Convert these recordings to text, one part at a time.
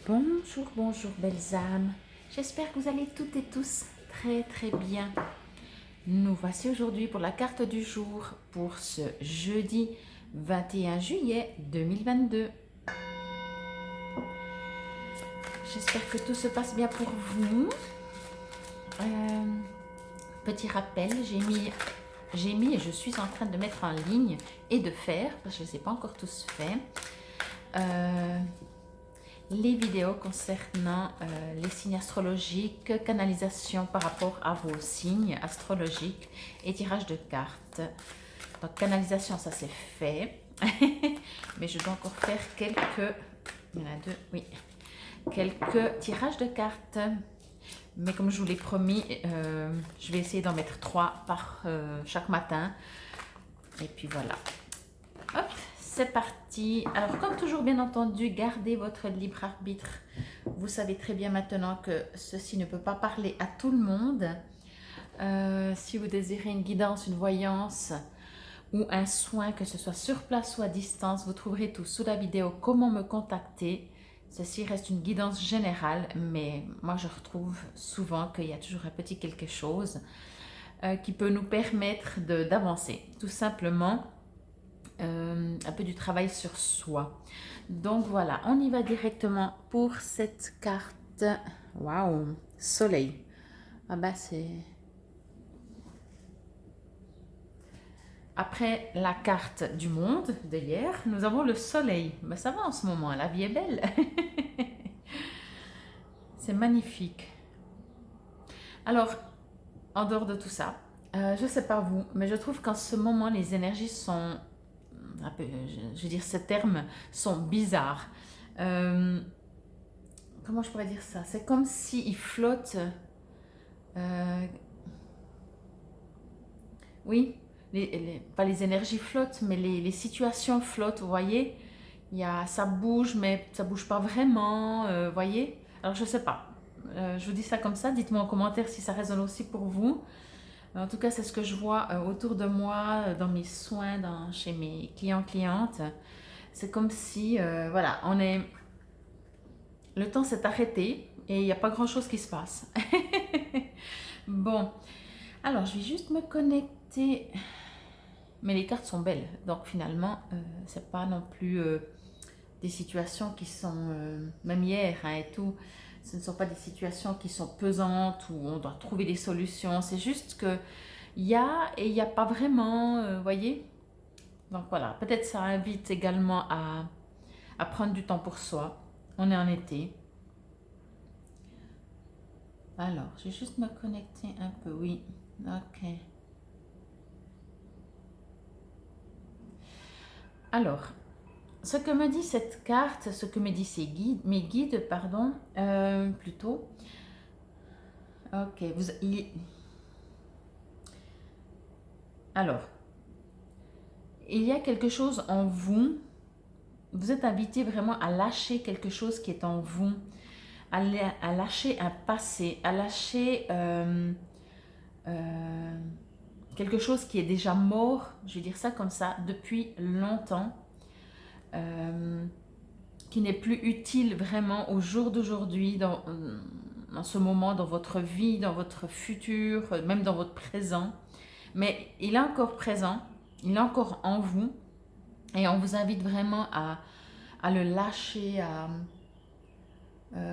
Bonjour, bonjour belles âmes. J'espère que vous allez toutes et tous très très bien. Nous voici aujourd'hui pour la carte du jour pour ce jeudi 21 juillet 2022. J'espère que tout se passe bien pour vous. Petit rappel, j'ai mis et je suis en train de mettre en ligne et de faire, parce que je ne les ai pas encore tous faits, les vidéos concernant les signes astrologiques, canalisation par rapport à vos signes astrologiques et tirage de cartes. Donc canalisation, ça c'est fait. Mais je dois encore faire quelques... Il y en a deux, oui. Quelques tirages de cartes. Mais comme je vous l'ai promis, je vais essayer d'en mettre 3 par chaque matin. Et puis voilà. Hop, c'est parti. Alors comme toujours, bien entendu, gardez votre libre arbitre. Vous savez très bien maintenant que ceci ne peut pas parler à tout le monde. Si vous désirez une guidance, une voyance ou un soin, que ce soit sur place ou à distance, vous trouverez tout sous la vidéo comment me contacter. Ceci reste une guidance générale, mais moi je retrouve souvent qu'il y a toujours un petit quelque chose qui peut nous permettre d'avancer. Tout simplement, un peu du travail sur soi. Donc voilà, on y va directement pour cette carte. Waouh, soleil. Ah bah c'est... Après la carte du monde de hier, nous avons le soleil. Ben, ça va en ce moment, la vie est belle. C'est magnifique. Alors, en dehors de tout ça, je ne sais pas vous, mais je trouve qu'en ce moment, les énergies sont un peu, je veux dire, ces termes sont bizarres. Comment je pourrais dire ça? C'est comme s'ils flottent. Oui, pas les énergies flottent, mais les situations flottent, vous voyez. Ça bouge, mais ça bouge pas vraiment, vous voyez. Alors je sais pas. Je vous dis ça comme ça. Dites-moi en commentaire si ça résonne aussi pour vous. En tout cas, c'est ce que je vois autour de moi, dans mes soins, chez mes clients-clientes. C'est comme si, voilà, le temps s'est arrêté et il n'y a pas grand-chose qui se passe. Bon, alors je vais juste me connecter. Mais les cartes sont belles, donc finalement, c'est pas non plus des situations qui sont, même hier hein, et tout, ce ne sont pas des situations qui sont pesantes où on doit trouver des solutions. C'est juste que il y a et il n'y a pas vraiment, voyez. Donc voilà, peut-être ça invite également à prendre du temps pour soi. On est en été. Alors, je vais juste me connecter un peu, oui. Ok. Alors, ce que me dit cette carte, ce que me dit mes guides, pardon, plutôt. Ok, alors, il y a quelque chose en vous. Vous êtes invité vraiment à lâcher quelque chose qui est en vous, à lâcher un passé, à lâcher quelque chose qui est déjà mort, je vais dire ça comme ça, depuis longtemps. Qui n'est plus utile vraiment au jour d'aujourd'hui, dans ce moment, dans votre vie, dans votre futur, même dans votre présent. Mais il est encore présent, il est encore en vous, et on vous invite vraiment à le lâcher,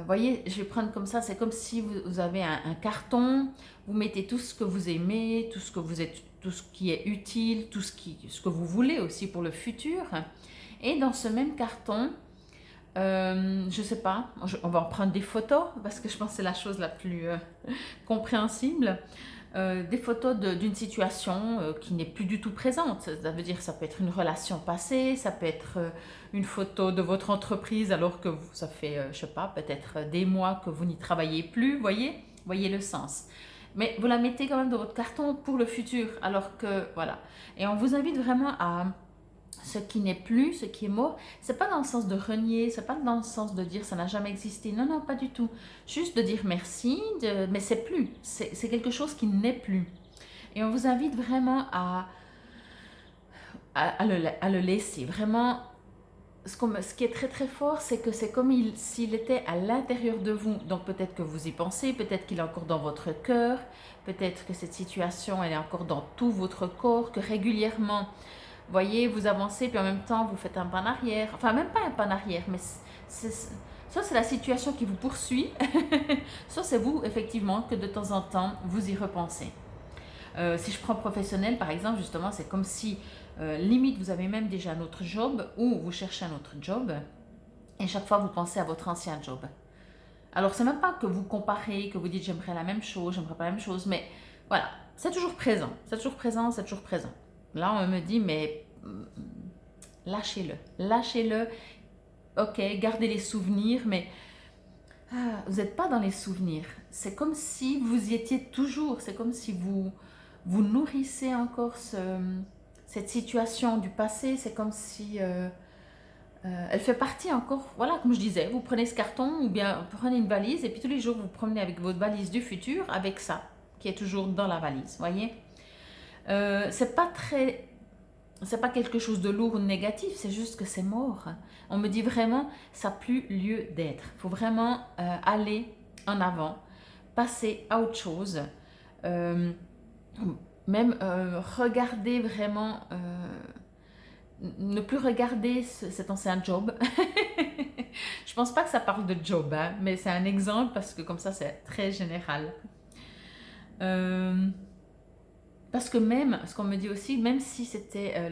voyez, je vais prendre comme ça, c'est comme si vous avez un carton, vous mettez tout ce que vous aimez, tout ce que vous êtes, tout ce qui est utile, ce que vous voulez aussi pour le futur. Et dans ce même carton, je sais pas, on va en prendre des photos parce que je pense que c'est la chose la plus compréhensible. Des photos d'une situation qui n'est plus du tout présente. Ça veut dire ça peut être une relation passée, ça peut être une photo de votre entreprise alors que ça fait, je sais pas, peut-être des mois que vous n'y travaillez plus, voyez le sens. Mais vous la mettez quand même dans votre carton pour le futur, alors que voilà. Et on vous invite vraiment à ce qui n'est plus, ce qui est mort, c'est pas dans le sens de renier, c'est pas dans le sens de dire ça n'a jamais existé, non, non, pas du tout. Juste de dire merci, mais c'est plus, c'est quelque chose qui n'est plus. Et on vous invite vraiment à le laisser, vraiment ce qui est très très fort, c'est que c'est comme s'il était à l'intérieur de vous. Donc peut-être que vous y pensez, peut-être qu'il est encore dans votre cœur, peut-être que cette situation elle est encore dans tout votre corps, que régulièrement, voyez, vous avancez, puis en même temps vous faites un pas en arrière. Enfin, même pas un pas en arrière, mais soit c'est la situation qui vous poursuit, soit c'est vous, effectivement, que de temps en temps, vous y repensez. Si je prends professionnel, par exemple, justement, c'est comme si, limite, vous avez même déjà un autre job ou vous cherchez un autre job et chaque fois, vous pensez à votre ancien job. Alors, c'est même pas que vous comparez, que vous dites j'aimerais la même chose, j'aimerais pas la même chose, mais voilà, c'est toujours présent, c'est toujours présent, c'est toujours présent. Là, on me dit, mais lâchez-le, lâchez-le, ok, gardez les souvenirs, mais vous n'êtes pas dans les souvenirs. C'est comme si vous y étiez toujours, c'est comme si vous nourrissez encore cette situation du passé, c'est comme si elle fait partie encore, voilà, comme je disais, vous prenez ce carton ou bien vous prenez une valise et puis tous les jours vous promenez avec votre valise du futur, avec ça, qui est toujours dans la valise, voyez. C'est pas très... C'est pas quelque chose de lourd ou de négatif, c'est juste que c'est mort. On me dit vraiment, ça n'a plus lieu d'être. Il faut vraiment aller en avant, passer à autre chose. Euh, Même regarder vraiment, ne plus regarder cet ancien job. Je pense pas que ça parle de job, hein, mais c'est un exemple parce que comme ça c'est très général. Parce que même, ce qu'on me dit aussi, même si c'était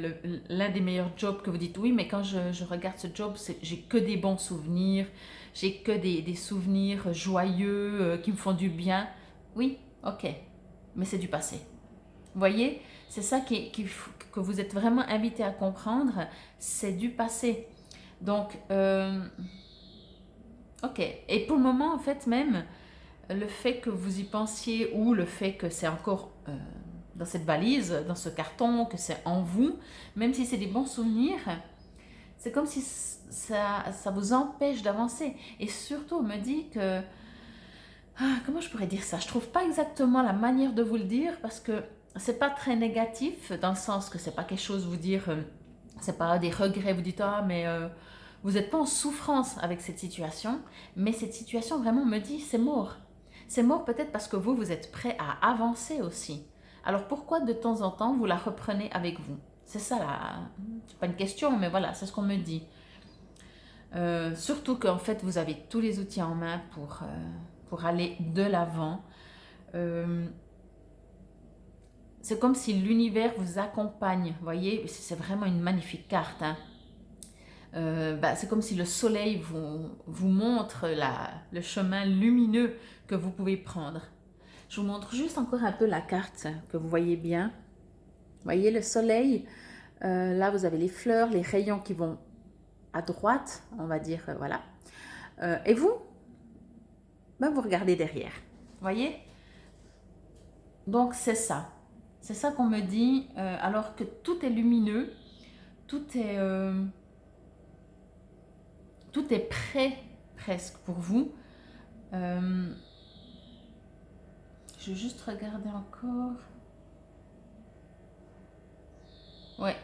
l'un des meilleurs jobs que vous dites, oui, mais quand je regarde ce job, j'ai que des bons souvenirs, j'ai que des souvenirs joyeux qui me font du bien. Oui, ok, mais c'est du passé. Vous voyez, c'est ça que vous êtes vraiment invité à comprendre, c'est du passé. Donc, ok. Et pour le moment, en fait, même, le fait que vous y pensiez ou le fait que c'est encore dans cette valise, dans ce carton, que c'est en vous, même si c'est des bons souvenirs, c'est comme si ça vous empêche d'avancer. Et surtout, on me dit que... comment je pourrais dire ça? Je trouve pas exactement la manière de vous le dire parce que c'est pas très négatif dans le sens que c'est pas quelque chose vous dire... c'est pas des regrets, vous dites ah mais vous n'êtes pas en souffrance avec cette situation, mais cette situation vraiment me dit c'est mort. C'est mort peut-être parce que vous êtes prêt à avancer aussi. Alors pourquoi de temps en temps vous la reprenez avec vous? C'est ça là, c'est pas une question, mais voilà, c'est ce qu'on me dit. Surtout qu'en fait vous avez tous les outils en main pour aller de l'avant. C'est comme si l'univers vous accompagne, vous voyez, c'est vraiment une magnifique carte, hein. C'est comme si le soleil vous montre le chemin lumineux que vous pouvez prendre. Je vous montre juste encore un peu la carte que vous voyez bien. Vous voyez le soleil, là vous avez les fleurs, les rayons qui vont à droite, on va dire, voilà. Et vous, vous regardez derrière, vous voyez. Donc c'est ça qu'on me dit, alors que tout est lumineux, tout est prêt presque pour vous. Je vais juste regarder encore. Ouais,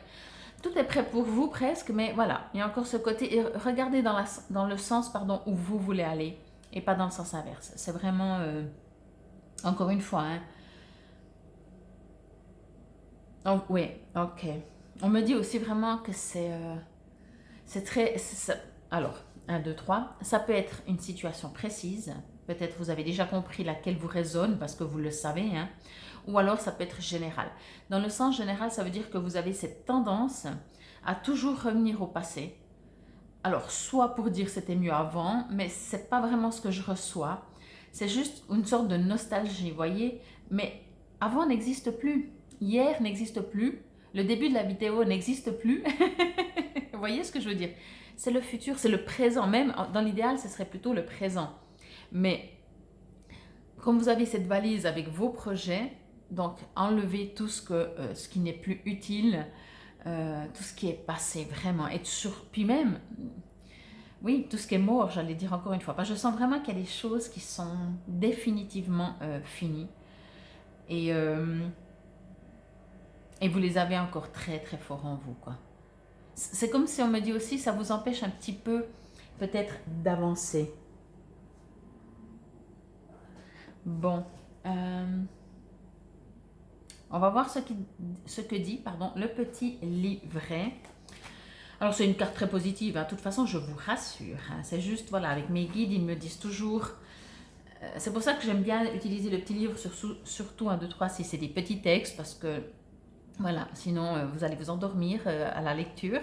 tout est prêt pour vous presque, mais voilà, il y a encore ce côté. Et regardez dans le sens où vous voulez aller et pas dans le sens inverse. C'est vraiment, encore une fois, hein. Oh, oui, ok. On me dit aussi vraiment que c'est très... Alors, 1, 2, 3. Ça peut être une situation précise. Peut-être vous avez déjà compris laquelle vous résonne parce que vous le savez, hein. Ou alors ça peut être général. Dans le sens général, ça veut dire que vous avez cette tendance à toujours revenir au passé. Alors, soit pour dire c'était mieux avant, mais c'est pas vraiment ce que je reçois. C'est juste une sorte de nostalgie, vous voyez. Mais avant n'existe plus. Hier n'existe plus. Le début de la vidéo n'existe plus. Vous voyez ce que je veux dire? C'est le futur, c'est le présent. Même dans l'idéal, ce serait plutôt le présent. Mais comme vous avez cette valise avec vos projets, donc enlevez tout ce qui n'est plus utile, tout ce qui est passé vraiment. Et puis même, oui, tout ce qui est mort, j'allais dire encore une fois. Parce que je sens vraiment qu'il y a des choses qui sont définitivement finies. Et vous les avez encore très très fort en vous, quoi. c'est comme si on me dit aussi, ça vous empêche un petit peu peut-être d'avancer. Bon, on va voir ce que dit le petit livret. Alors, c'est une carte très positive, hein. De toute façon, je vous rassure, hein. C'est juste, voilà, avec mes guides, ils me disent toujours... c'est pour ça que j'aime bien utiliser le petit livre, surtout 1, 2, 3, si c'est des petits textes, parce que, voilà, sinon, vous allez vous endormir à la lecture.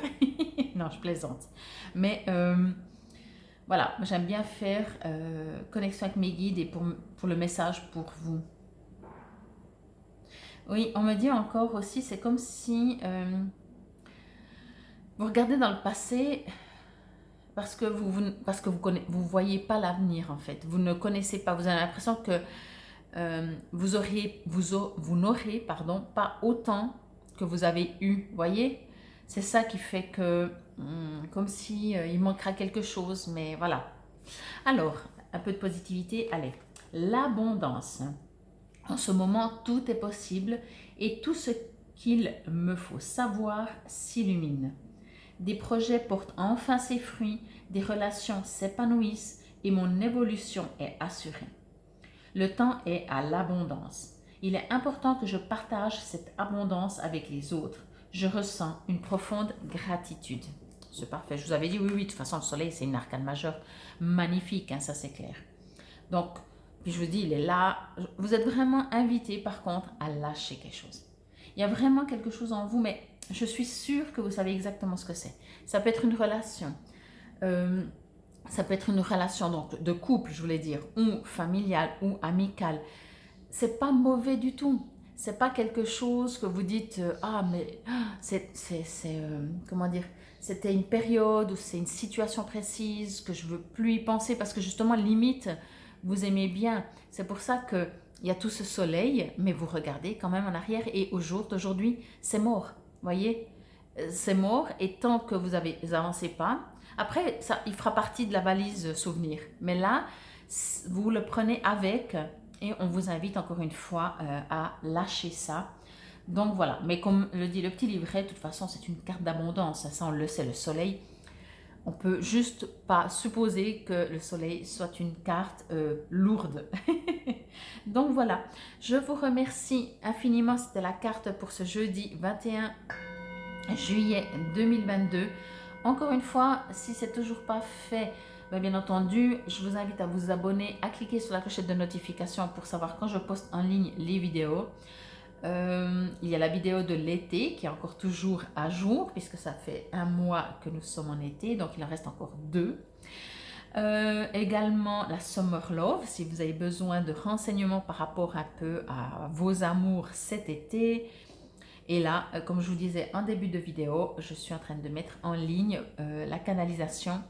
Non, je plaisante. Mais, voilà, j'aime bien faire connexion avec mes guides et pour le message pour vous. Oui, on me dit encore aussi, c'est comme si vous regardez dans le passé parce que vous voyez pas l'avenir en fait. Vous ne connaissez pas. Vous avez l'impression que vous n'aurez pas autant que vous avez eu. Voyez, c'est ça qui fait que comme si il manquera quelque chose. Mais voilà. Alors, un peu de positivité. Allez, l'abondance. En ce moment, tout est possible et tout ce qu'il me faut savoir s'illumine. Des projets portent enfin ses fruits, des relations s'épanouissent et mon évolution est assurée. Le temps est à l'abondance. Il est important que je partage cette abondance avec les autres. Je ressens une profonde gratitude. C'est parfait. Je vous avais dit, oui, de toute façon, le soleil, c'est une arcane majeure magnifique, hein, ça c'est clair. Donc, puis je vous dis, il est là. Vous êtes vraiment invité, par contre, à lâcher quelque chose. Il y a vraiment quelque chose en vous, mais je suis sûre que vous savez exactement ce que c'est. Ça peut être une relation. Ça peut être une relation donc, de couple, je voulais dire, ou familiale, ou amicale. C'est pas mauvais du tout. C'est pas quelque chose que vous dites, ah, mais comment dire, c'était une période ou c'est une situation précise que je veux plus y penser parce que justement, limite, vous aimez bien. C'est pour ça qu'il y a tout ce soleil, mais vous regardez quand même en arrière et au jour d'aujourd'hui, c'est mort. Voyez, c'est mort et tant que vous avancez pas, après, ça, il fera partie de la valise souvenir. Mais là, vous le prenez avec et on vous invite encore une fois à lâcher ça. Donc voilà, mais comme le dit le petit livret, de toute façon, c'est une carte d'abondance. Ça, on le sait, le soleil. On peut juste pas supposer que le soleil soit une carte lourde. Donc voilà, je vous remercie infiniment. C'était la carte pour ce jeudi 21 juillet 2022. Encore une fois, si c'est toujours pas fait, bien entendu, je vous invite à vous abonner, à cliquer sur la clochette de notification pour savoir quand je poste en ligne les vidéos. Il y a la vidéo de l'été qui est encore toujours à jour puisque ça fait 1 mois que nous sommes en été, donc il en reste encore 2. Également la Summer Love, si vous avez besoin de renseignements par rapport un peu à vos amours cet été. Et là, comme je vous disais en début de vidéo, je suis en train de mettre en ligne la canalisation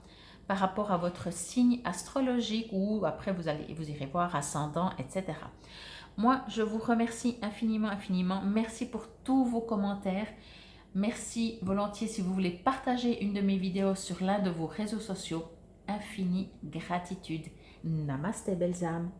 par rapport à votre signe astrologique ou après vous irez voir ascendant, etc. Moi, je vous remercie infiniment, infiniment. Merci pour tous vos commentaires. Merci volontiers si vous voulez partager une de mes vidéos sur l'un de vos réseaux sociaux. Infinie gratitude. Namaste, belles âmes.